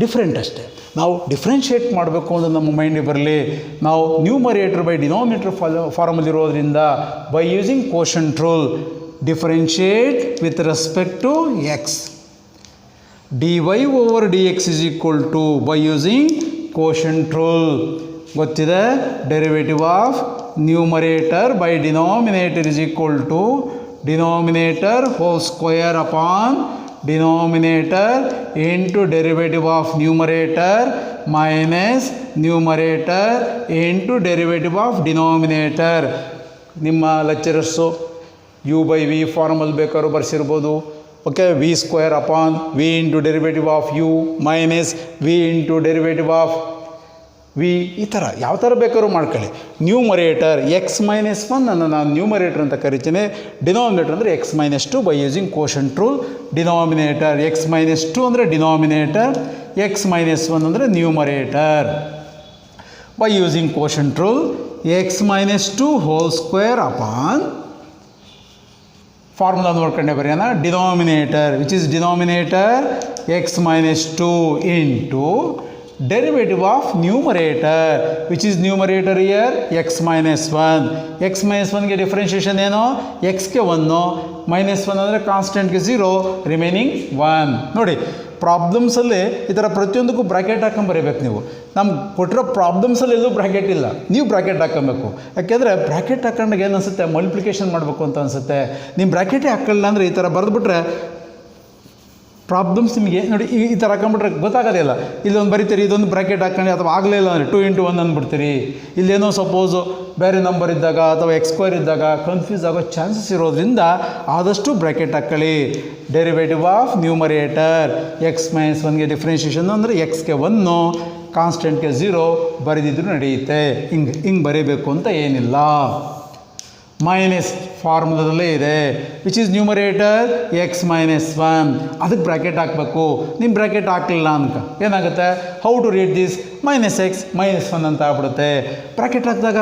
ಡಿಫ್ರೆಂಟ್ ಅಷ್ಟೇ. ನಾವು ಡಿಫ್ರೆನ್ಷಿಯೇಟ್ ಮಾಡಬೇಕು ಅಂತ ನಮ್ಮ ಮೈಂಡಿಗೆ ಬರಲಿ. ನಾವು ನ್ಯೂಮರೇಟರ್ ಬೈ ಡಿನಾಮಿನೇಟರ್ ಫಾರ್ಮಲ್ಲಿ ಇರೋದ್ರಿಂದ by using quotient rule differentiate with respect to x. dy over dx is equal to by using quotient rule. ಗೊತ್ತಿದೆ, derivative of numerator by denominator is equal to denominator whole square upon denominator into derivative of numerator minus numerator into derivative of denominator. ನಿಮ್ಮ lecturers u by v formula ಬೇಕಾದ್ರೂ ಬರ್ಸಿರ್ಬೋದು. Okay, v square upon v into derivative of u minus v into derivative of v, ಈ ಥರ ಯಾವ ಥರ ಬೇಕಾದ್ರೂ ಮಾಡ್ಕೊಳ್ಳಿ. ನ್ಯೂಮರೇಟರ್ ಎಕ್ಸ್ ಮೈನಸ್ 1 ಅನ್ನು ನಾನು ನ್ಯೂಮರೇಟರ್ ಅಂತ ಕರಿತೀನಿ. ಡಿನಾಮಿನೇಟರ್ ಅಂದರೆ x minus 2 by using quotient rule. Denominator x minus 2 ಅಂದರೆ ಡಿನಾಮಿನೇಟರ್, ಎಕ್ಸ್ ಮೈನಸ್ 1 ಅಂದರೆ numerator. By using quotient rule x minus 2 whole square upon formula ನೋಡ್ಕೊಂಡೆ ಬರೆಯೋಣ. Denominator which is denominator x minus 2 into derivative of numerator which is numerator here x minus 1. x minus 1 ಗೆ ಡಿಫ್ರೆನ್ಷಿಯೇಷನ್ ಏನು? x ಗೆ 1, ಮೈನಸ್ 1 ಅಂದರೆ ಕಾನ್ಸ್ಟೆಂಟ್ಗೆ 0, ರಿಮೈನಿಂಗ್ 1. ನೋಡಿ, ಪ್ರಾಬ್ಲಮ್ಸಲ್ಲಿ ಈ ಥರ ಪ್ರತಿಯೊಂದಕ್ಕೂ ಬ್ರ್ಯಾಕೆಟ್ ಹಾಕೊಂಡು ಬರೀಬೇಕು. ನೀವು ನಮ್ಗೆ ಕೊಟ್ಟಿರೋ ಪ್ರಾಬ್ಲಮ್ಸಲ್ಲಿ ಎಲ್ಲೂ ಬ್ರ್ಯಾಕೆಟ್ ಇಲ್ಲ, ನೀವು ಬ್ರ್ಯಾಕೆಟ್ ಹಾಕೊಬೇಕು. ಯಾಕೆಂದರೆ ಬ್ರ್ಯಾಕೆಟ್ ಹಾಕೊಂಡಾಗ ಏನು ಅನಿಸುತ್ತೆ, ಮಲ್ಟಿಪ್ಲಿಕೇಶನ್ ಮಾಡಬೇಕು ಅಂತ ಅನಿಸುತ್ತೆ. ನೀವು ಬ್ರ್ಯಾಕೆಟೇ ಹಾಕೊಳ್ಳಿಲ್ಲ ಅಂದರೆ ಈ ಥರ ಬರೆದುಬಿಟ್ರೆ ಪ್ರಾಬ್ಲಮ್ಸ್ ನಿಮಗೆ ನೋಡಿ ಈ ಥರ ಹಾಕೊಂಡ್ಬಿಟ್ರೆ ಗೊತ್ತಾಗೋದೇ ಇಲ್ಲ. ಇಲ್ಲೊಂದು ಬರೀತೀರಿ, ಇದೊಂದು ಬ್ರ್ಯಾಕೆಟ್ ಹಾಕೊಂಡು, ಅಥವಾ ಆಗಲೇ ಇಲ್ಲ ಅಂದರೆ 2 into 1 ಅಂದ್ಬಿಡ್ತೀರಿ. ಇಲ್ಲೇನೋ ಸಪೋಸು ಬೇರೆ ನಂಬರ್ ಇದ್ದಾಗ ಅಥವಾ ಎಕ್ಸ್ ಸ್ಕ್ವೇರ್ ಇದ್ದಾಗ ಕನ್ಫ್ಯೂಸ್ ಆಗೋ ಚಾನ್ಸಸ್ ಇರೋದ್ರಿಂದ ಆದಷ್ಟು ಬ್ರ್ಯಾಕೆಟ್ ಹಾಕ್ಕೊಳ್ಳಿ. Derivative of numerator x minus 1ಗೆ ಡಿಫ್ರೆನ್ಷಿಯೇಷನ್ ಅಂದರೆ ಎಕ್ಸ್ಗೆ 1, ಕಾನ್ಸ್ಟೆಂಟ್ಗೆ 0 ಬರೆದಿದ್ರು ನಡೆಯುತ್ತೆ. ಹಿಂಗೆ ಬರೀಬೇಕು ಅಂತ ಏನಿಲ್ಲ. ಮೈನಸ್ ಫಾರ್ಮುಲಾದಲ್ಲೇ ಇದೆ, which is numerator x minus 1, ಅದಕ್ಕೆ ಬ್ರ್ಯಾಕೆಟ್ ಹಾಕಬೇಕು. ನಿಮ್ಮ ಬ್ರ್ಯಾಕೆಟ್ ಹಾಕಲಿಲ್ಲ ಅನ್ಕ ಏನಾಗುತ್ತೆ, how to read this minus x minus 1 ಅಂತ ಆಗ್ಬಿಡುತ್ತೆ. ಬ್ರ್ಯಾಕೆಟ್ ಹಾಕಿದಾಗ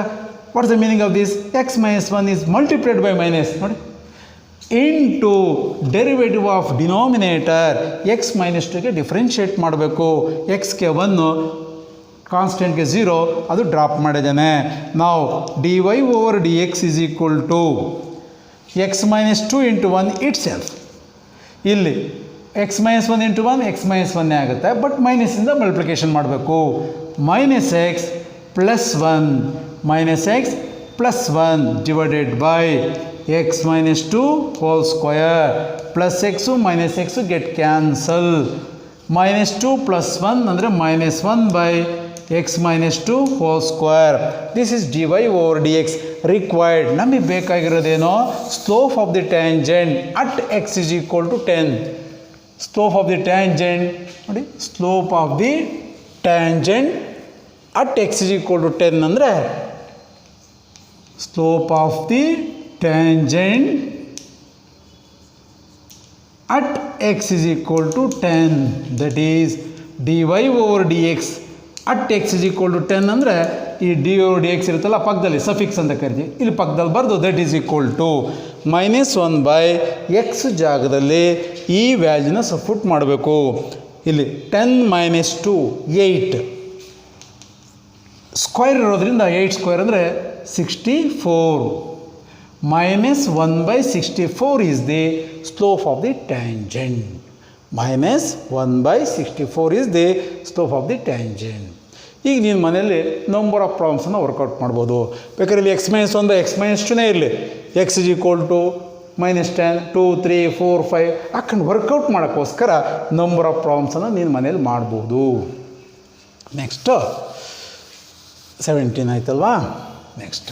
what's the meaning of this, x minus 1 is multiplied by minus, ನೋಡಿ, into derivative of denominator x minus 2ಗೆ ಡಿಫ್ರೆನ್ಷಿಯೇಟ್ ಮಾಡಬೇಕು. ಎಕ್ಸ್ಗೆ 1, ಕಾನ್ಸ್ಟೆಂಟ್ಗೆ 0, ಅದು ಡ್ರಾಪ್ ಮಾಡಿದ್ದಾನೆ. ನಾವು dy over d x is equal to x minus 2 into 1 itself. ಇಲ್ಲಿ x minus 1 into 1 x minus 1 ಆಗುತ್ತೆ, ಬಟ್ ಮೈನಸ್ಸಿಂದ ಮಲ್ಟಿಪ್ಲಿಕೇಶನ್ ಮಾಡಬೇಕು. Minus x plus 1 minus x plus 1 divided by x minus 2 whole square. Plus x minus x get cancel. Minus 2 plus 1 ಅಂದರೆ minus 1 by x minus 2 whole square. This is d y over d x required. ನಮಗೆ ಬೇಕಾಗಿರೋದೇನೋ slope of the tangent at x is equal to 10. Slope of the tangent ನೋಡಿ, slope of the tangent at x is equal to 10 ಅಂದರೆ slope of the tangent at x is equal to 10, that is dy over dx at x is equal to 10 ಅಂದರೆ ಈ ಡಿ ಓವರ್ ಡಿ ಎಕ್ಸ್ ಇರುತ್ತಲ್ಲ ಪಕ್ಕದಲ್ಲಿ ಸಫಿಕ್ಸ್ ಅಂತ ಕರಿತೀವಿ, ಇಲ್ಲಿ ಪಕ್ಕದಲ್ಲಿ ಬರೆದು that is equal to minus 1 by x ಜಾಗದಲ್ಲಿ ಈ ವ್ಯಾಲ್ಯೂನ ಸಬ್ಸ್ಟಿಟ್ಯೂಟ್ ಮಾಡಬೇಕು. ಇಲ್ಲಿ 10 ಮೈನಸ್ 2 8 ಸ್ಕ್ವೇರ್ ಇರೋದ್ರಿಂದ 8 ಸ್ಕ್ವೇರ್ ಅಂದರೆ 64 minus 1 by 64 is the slope of the tangent. Minus 1 by 64 is the slope of the tangent. ಈಗ ನೀನು ಮನೆಯಲ್ಲಿ ನಂಬರ್ ಆಫ್ ಪ್ರಾಬ್ಲಮ್ಸನ್ನು ವರ್ಕೌಟ್ ಮಾಡ್ಬೋದು. ಬೇಕಾದ್ರೆ ಇಲ್ಲಿ x - 1 by x - 2ನೇ ಇರಲಿ. x is equal to -10, 2, 3, 4, 5 ಹಾಕೊಂಡು ವರ್ಕೌಟ್ ಮಾಡೋಕ್ಕೋಸ್ಕರ ನಂಬರ್ ಆಫ್ ಪ್ರಾಬ್ಲಮ್ಸನ್ನು ನೀನು ಮನೇಲಿ ಮಾಡ್ಬೋದು. ನೆಕ್ಸ್ಟ್ 17 ಆಯ್ತಲ್ವಾ? Next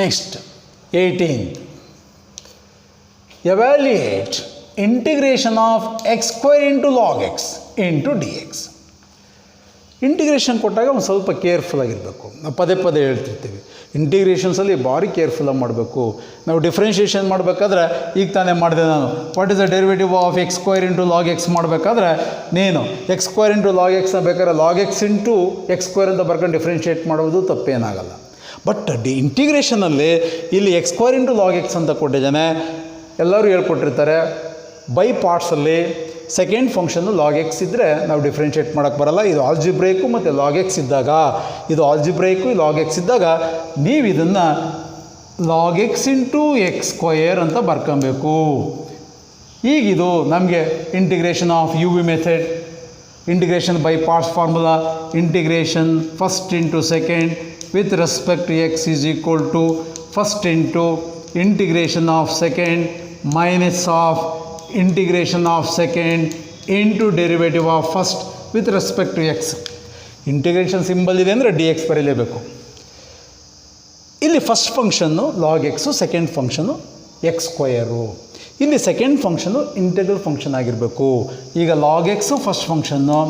next 18. Evaluate integration of x square into log x into dx. Integration ಕೊಟ್ಟಾಗ ಒಂದು ಸ್ವಲ್ಪ ಕೇರ್ಫುಲ್ ಆಗಿರಬೇಕು. ನಾವು ಪದೇ ಪದೇ ಹೇಳ್ತಿರ್ತೀವಿ, ಇಂಟಿಗ್ರೇಷನ್ಸಲ್ಲಿ ಭಾರಿ ಕೇರ್ಫುಲ್ಲಾಗಿ ಮಾಡಬೇಕು. ನಾವು ಡಿಫ್ರೆನ್ಷಿಯೇಷನ್ ಮಾಡಬೇಕಾದ್ರೆ ಈಗ ತಾನೇ ಮಾಡಿದೆ ನಾನು, what is the derivative of x square into log x ಮಾಡಬೇಕಾದ್ರೆ ನೀನು ಎಕ್ಸ್ ಸ್ಕ್ವೇರ್ ಇಂಟು ಲಾಗ್ ಎಕ್ಸ್ನ ಬೇಕಾದ್ರೆ log x into x square ಅಂತ ಬರ್ಕೊಂಡು ಡಿಫ್ರೆನ್ಷಿಯೇಟ್ ಮಾಡೋದು ತಪ್ಪೇನಾಗಲ್ಲ. ಬಟ್ ಇಂಟಿಗ್ರೇಷನಲ್ಲಿ ಇಲ್ಲಿ x square into log x ಅಂತ ಕೊಟ್ಟಿದ್ದಾನೆ. ಎಲ್ಲರೂ ಹೇಳ್ಕೊಟ್ಟಿರ್ತಾರೆ ಬೈ ಪಾರ್ಟ್ಸಲ್ಲಿ ಸೆಕೆಂಡ್ ಫಂಕ್ಷನ್ನು ಲಾಗ್ ಎಕ್ಸ್ ಇದ್ದರೆ ನಾವು ಡಿಫ್ರೆನ್ಷಿಯೇಟ್ ಮಾಡೋಕ್ಕೆ ಬರಲ್ಲ. ಇದು ಆಲ್ಜಿಬ್ರೇಕು ಮತ್ತು ಲಾಗ್ ಎಕ್ಸ್ ಇದ್ದಾಗ, ಇದು ಆಲ್ಜಿಬ್ರೇಕು ಲಾಗ್ ಎಕ್ಸ್ ಇದ್ದಾಗ ನೀವು ಇದನ್ನು log x into x square ಅಂತ ಬರ್ಕೊಬೇಕು. ಈಗಿದು ನಮಗೆ integration of U V method, integration by parts formula, integration first into second with respect to x is equal to first into integration of second minus of integration of second into derivative of first with respect to x. Integration symbol ಇದೆ ಅಂದರೆ ಡಿ ಎಕ್ಸ್ ಬರೀಲೇಬೇಕು. ಇಲ್ಲಿ first function log x, second function x square. ಇಲ್ಲಿ ಸೆಕೆಂಡ್ ಫಂಕ್ಷನು ಇಂಟೆಗ್ರಲ್ ಫಂಕ್ಷನ್ ಆಗಿರಬೇಕು. ಈಗ log x first function,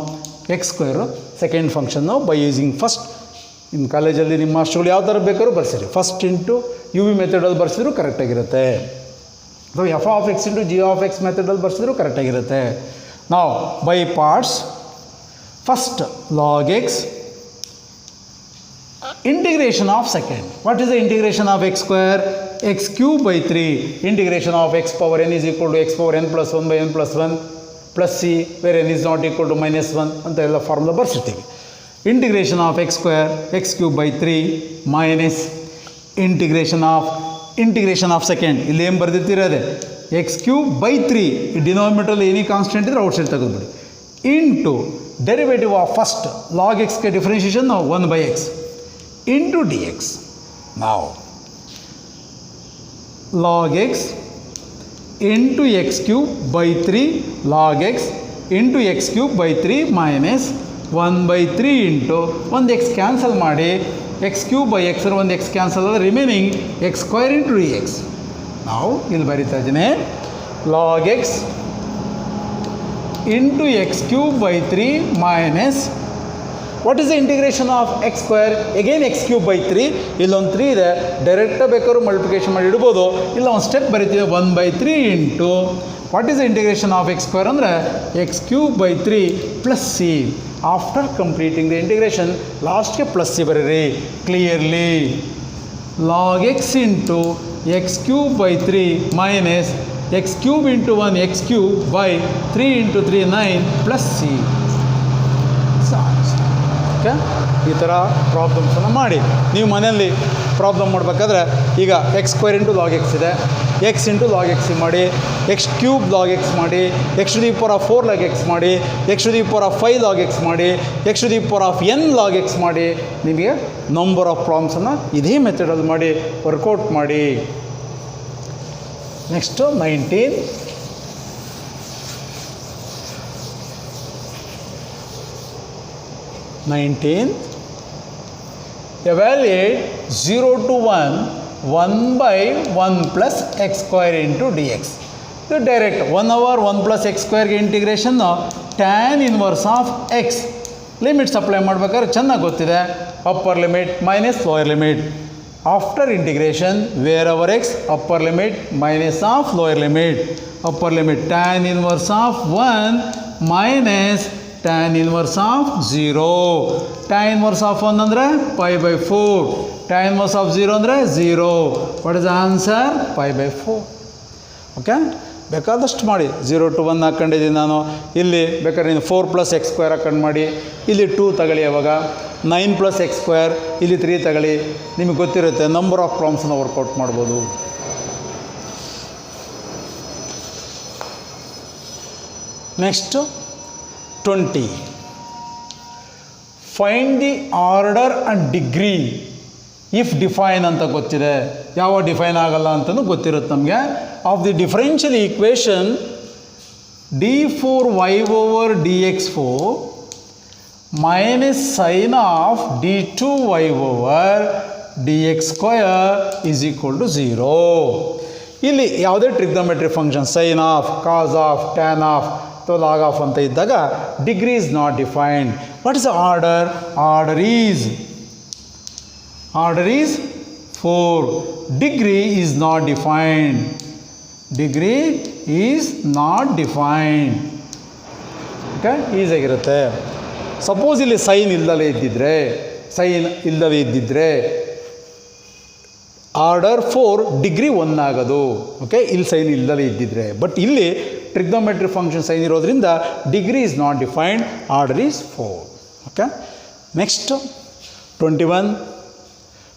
x square second function. By using first, ನಿಮ್ಮ ಕಾಲೇಜಲ್ಲಿ ನಿಮ್ಮ ಮಾಸ್ಟರ್ಗಳು ಯಾವ ಥರ ಬೇಕಾದ್ರೂ ಬರ್ಸಿರಿ, ಫಸ್ಟ್ ಇಂಟು ಯು ವಿ ಮೆಥಡಲ್ಲಿ ಬರ್ಸಿದ್ರು ಕರೆಕ್ಟಾಗಿರುತ್ತೆ. ಅಥವಾ f of x into g of x ಮೆಥಡಲ್ಲಿ ಬರ್ಸಿದ್ರು ಕರೆಕ್ಟಾಗಿರುತ್ತೆ. ನಾವು by parts first log X integration of second. What is the integration of x square? X cube by 3 integration of X power n is equal to x power n plus 1 by n plus 1 plus c where n is not equal to -1 ಅಂತ ಎಲ್ಲ ಫಾರ್ಮುಲಾ ಬರ್ಸಿರ್ತೀವಿ. Integration of x square x cube by 3 minus integration of second, ಇಲ್ಲಿ ಏನು ಬರೆದಿರ್ತೀರದೆ ಎಕ್ಸ್ ಕ್ಯೂಬ್ ಬೈ 3, ಈ ಡಿನಾಮಿನೇಟರಲ್ಲಿ ಎನಿ ಕಾನ್ಸ್ಟೆಂಟ್ ಇದ್ರೆ ಔಟ್ಸೈಡ್ ತೆಗೆದುಬಿಡಿ, into derivative of first log ಎಕ್ಸ್ಗೆ differentiation 1 by x into d x. ನಾವು log x into x cube by 3 log x into x cube by 3 minus 1 by 3 into ಒಂದು ಎಕ್ಸ್ ಕ್ಯಾನ್ಸಲ್ ಮಾಡಿ ಎಕ್ಸ್ ಕ್ಯೂಬ್ ಬೈ ಎಕ್ಸ್ ಒಂದು ಎಕ್ಸ್ ಕ್ಯಾನ್ಸಲ್ ಆದರೆ remaining X square into d x. ನಾವು ಇಲ್ಲಿ ಬರಿತಾ ಇದ್ದೀನಿ log x into x cube by 3 minus what is the integration of x square? Again X cube by 3, ಇಲ್ಲೊಂದು 3 ಇದೆ, ಡೈರೆಕ್ಟಾಗಿ ಬೇಕಾದ್ರೂ ಮಲ್ಟಿಪ್ಲಿಕೇಶನ್ ಮಾಡಿ ಇಡ್ಬೋದು, ಇಲ್ಲ ಒಂದು ಸ್ಟೆಪ್ ಬರೀತೀವಿ 1 by 3 into what is the integration of x square ಅಂದರೆ x cube by 3 plus c. After completing the integration ಲಾಸ್ಟ್ಗೆ ಪ್ಲಸ್ ಸಿ ಬರೀರಿ clearly. Log x into x cube by 3 minus x cube into 1 x cube by 3 into 3 9 plus c. Okay, ಈ ಥರ ಪ್ರಾಬ್ಲಮ್ಸನ್ನು ಮಾಡಿ ನೀವು ಮನೆಯಲ್ಲಿ ಪ್ರಾಬ್ಲಮ್ ಮಾಡಬೇಕಾದ್ರೆ ಈಗ x square into log x ಇದೆ, ಎಕ್ಸ್ ಇಂಟು ಲಾಗ್ ಎಕ್ಸ್ ಮಾಡಿ, ಎಕ್ಸ್ ಕ್ಯೂಬ್ ಲಾಗ್ ಎಕ್ಸ್ ಮಾಡಿ, x to the power of 4 log x ಮಾಡಿ, x to the power of 5 log x ಮಾಡಿ, x to the power of n log x ಮಾಡಿ, ನಿಮಗೆ ನಂಬರ್ ಆಫ್ ಪ್ರಾಬ್ಲಮ್ಸನ್ನು ಇದೇ ಮೆಥಡಲ್ಲಿ ಮಾಡಿ ವರ್ಕೌಟ್ ಮಾಡಿ. Next 19. Evaluate 0 to 1 1 by 1 plus x square into dx. ಇದು direct 1 over 1 plus x square integration tan inverse of x. Limits apply ಮಾಡ್ಬೇಕಾದ್ರೆ ಚೆನ್ನಾಗಿ ಗೊತ್ತಿದೆ, upper limit minus lower limit. After integration where our x upper limit minus of lower limit. Upper limit tan inverse of 1 minus tan inverse of 0. tan inverse of 1 ಅಂದರೆ pi by 4, tan inverse of 0 ಅಂದರೆ 0. What is the answer? pi by 4. Okay, ಬೇಕಾದಷ್ಟು ಮಾಡಿ. 0 to 1 ಹಾಕ್ಕೊಂಡಿದ್ದೀನಿ ನಾನು. ಇಲ್ಲಿ ಬೇಕಾದ್ರೆ ನೀನು 4 + x² ಹಾಕೊಂಡು ಮಾಡಿ. ಇಲ್ಲಿ 2 ತಗೊಳ್ಳಿ. ಅವಾಗ 9 + x², ಇಲ್ಲಿ 3 ತಗೊಳ್ಳಿ. ನಿಮಗೆ ಗೊತ್ತಿರುತ್ತೆ, ನಂಬರ್ ಆಫ್ ಪ್ರಾಬ್ಲಮ್ಸನ್ನು ವರ್ಕೌಟ್ ಮಾಡ್ಬೋದು. Next 20. Find the order and degree if define ಅಂತ ಗೊತ್ತಿದೆ. ಯಾವ ಡಿಫೈನ್ ಆಗಲ್ಲ ಅಂತಲೂ ಗೊತ್ತಿರುತ್ತೆ ನಮಗೆ. Of the differential equation d4y/dx4 - sin of d2y/dx² = 0. ಇಲ್ಲಿ ಯಾವುದೇ trigonometry function sine of, cos of, tan of ಅಥವಾ ಲಾಗ್ ಆಫ್ ಅಂತ ಇದ್ದಾಗ degree is not defined. What is order? Order is 4. Degree is not defined. Okay, ಈಸಿಯಾಗಿರುತ್ತೆ. ಸಪೋಸ್ ಇಲ್ಲಿ ಸೈನ್ ಇಲ್ಲದೇ ಇದ್ದಿದ್ರೆ ಆರ್ಡರ್ 4 ಡಿಗ್ರಿ 1 ಆಗೋದು. ಓಕೆ, ಇಲ್ಲಿ ಸೈನ್ ಇಲ್ಲದೇ ಇದ್ದಿದ್ರೆ. ಬಟ್ ಇಲ್ಲಿ ಟ್ರಿಗ್ನೋಮೆಟ್ರಿ ಫಂಕ್ಷನ್ ಸೈನ್ ಇರೋದ್ರಿಂದ degree is not defined, order is 4. Okay, next 21,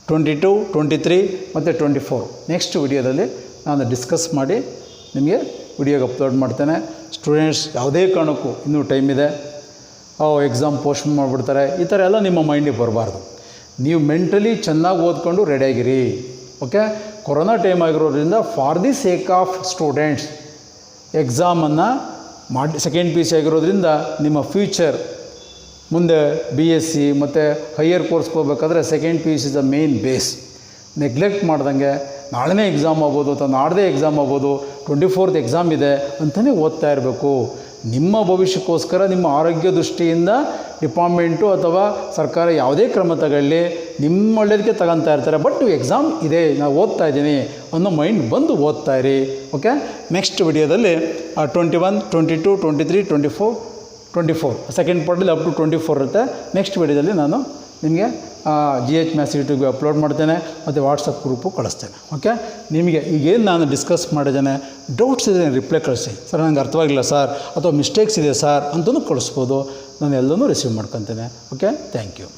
22, 23 ಮತ್ತು 24 ನೆಕ್ಸ್ಟ್ ವಿಡಿಯೋದಲ್ಲಿ ನಾನು ಡಿಸ್ಕಸ್ ಮಾಡಿ ನಿಮಗೆ ವಿಡಿಯೋಗೆ ಅಪ್ಲೋಡ್ ಮಾಡ್ತೇನೆ. ಸ್ಟೂಡೆಂಟ್ಸ್ ಯಾವುದೇ ಕಾರಣಕ್ಕೂ ಇನ್ನೂ ಟೈಮ್ ಇದೆ, ಎಕ್ಸಾಮ್ ಪೋಸ್ಟ್ಪೋನ್ ಮಾಡಿಬಿಡ್ತಾರೆ, ಈ ಥರ ಎಲ್ಲ ನಿಮ್ಮ ಮೈಂಡಿಗೆ ಬರಬಾರ್ದು. ನೀವು ಮೆಂಟಲಿ ಚೆನ್ನಾಗಿ ಓದ್ಕೊಂಡು ರೆಡಿಯಾಗಿರಿ. ಓಕೆ, ಕೊರೋನಾ ಟೈಮ್ ಆಗಿರೋದ್ರಿಂದ for the sake of students ಎಕ್ಸಾಮನ್ನು ಮಾಡಿ ಸೆಕೆಂಡ್ PUC ಆಗಿರೋದ್ರಿಂದ ನಿಮ್ಮ ಫ್ಯೂಚರ್ ಮುಂದೆ BSc ಮತ್ತು ಹೈಯರ್ ಕೋರ್ಸ್ಗೆ ಹೋಗ್ಬೇಕಾದ್ರೆ second PUC is the main base. Neglect ಮಾಡ್ದಂಗೆ ನಾಳೆನೇ ಎಕ್ಸಾಮ್ ಆಗ್ಬೋದು ಅಥವಾ ನಾಡ್ದೇ ಎಕ್ಸಾಮ್ ಆಗ್ಬೋದು, 24th ಎಕ್ಸಾಮ್ ಇದೆ ಅಂತಲೇ ಓದ್ತಾ ಇರಬೇಕು. ನಿಮ್ಮ ಭವಿಷ್ಯಕ್ಕೋಸ್ಕರ ನಿಮ್ಮ ಆರೋಗ್ಯ ದೃಷ್ಟಿಯಿಂದ ಡಿಪಾರ್ಟ್ಮೆಂಟು ಅಥವಾ ಸರ್ಕಾರ ಯಾವುದೇ ಕ್ರಮ ತಗೊಳ್ಳಿ, ನಿಮ್ಮ ಒಳ್ಳೆಯದಕ್ಕೆ ತಗೊತಾ ಇರ್ತಾರೆ. ಬಟ್ ಎಕ್ಸಾಮ್ ಇದೆ, ನಾವು ಓದ್ತಾ ಇದ್ದೀನಿ ಅನ್ನೋ ಮೈಂಡ್ ಬಂದು ಓದ್ತಾ ಇರಿ. ಓಕೆ, ನೆಕ್ಸ್ಟ್ ವಿಡಿಯೋದಲ್ಲಿ 21, 22, 23, 24 ಸೆಕೆಂಡ್ ಪಾರ್ಟಲ್ಲಿ ಅಪ್ ಟು 24 ಇರುತ್ತೆ. ನೆಕ್ಸ್ಟ್ ವಿಡಿಯೋದಲ್ಲಿ ನಾನು ನಿಮಗೆ GH ಮ್ಯಾಥ್ಸ್ ಯೂಟ್ಯೂಬ್ಗೆ ಅಪ್ಲೋಡ್ ಮಾಡ್ತೇನೆ ಮತ್ತು ವಾಟ್ಸಪ್ ಗ್ರೂಪು ಕಳಿಸ್ತೇನೆ. ಓಕೆ, ನಿಮಗೆ ಈಗೇನು ನಾನು ಡಿಸ್ಕಸ್ ಮಾಡಿದ್ದೇನೆ, ಡೌಟ್ಸ್ ಇದೆ ರಿಪ್ಲೈ ಕಳಿಸಿ. ಸರ್ ನನಗೆ ಅರ್ಥವಾಗಿಲ್ಲ ಸರ್ ಅಥವಾ ಮಿಸ್ಟೇಕ್ಸ್ ಇದೆ ಸರ್ ಅಂತಲೂ ಕಳಿಸ್ಬೋದು. ನಾನು ಎಲ್ಲನೂ ರಿಸೀವ್ ಮಾಡ್ಕೊತೇನೆ. Okay, thank you.